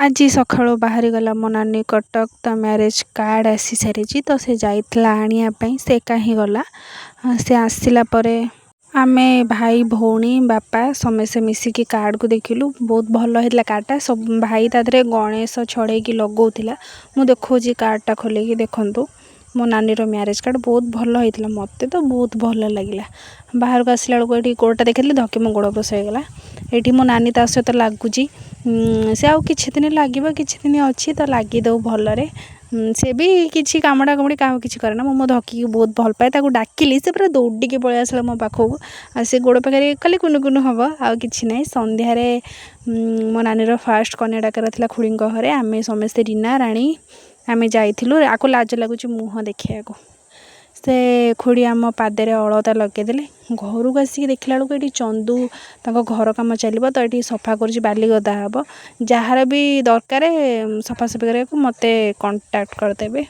आज सकाळु बाहरी गला मो नानी कटक तो मैरिज कार्ड आसी सारी तो से जाइतला आनिया से कहीं गला से आसला परे आमे भाई भौणी बापा समस्ते मिसिकी कार्ड को देखिलु। बहुत भल होता कार्डटा सब भाई तादरे गणेश छड़े लगौला। मु देखो कार्डटा खोल देखु मो नानी मैरिज कार्ड बहुत भल होता मत तो बहुत भल लगे। बाहर को आसला बेलू ये गोड़टा देखी धक्के मो गोड़ बस होगला। ये मो नानी ता सहित लगुच से आउ कि दिन लगे कि दिन अच्छी तो लगिदे भलरे से भी किसी कामड़ा कमड़ी क्या किसी करे ना मो धक्की बहुत भल पाए डाकिली से पूरा दौड़िके पलि आसला मो पाखक से गोड़ पाखे खाली कुनु कुनु हम आउ कि ना संध्यार मो नानी फास्ट कन्या डाकर खुड़ी घरे आम समस्ते रीना राणी आम जाइलु। आपको लाज लगुच मुह देखा से खुड़ी आम पादे अलता लगेदेले घर को आसिक देखला बेलू ये चंदू घर कम चलो तो ये सफा कर बाली गदा हम जार भी दरकार सफासफी करने को मत कांटेक्ट करदेवे।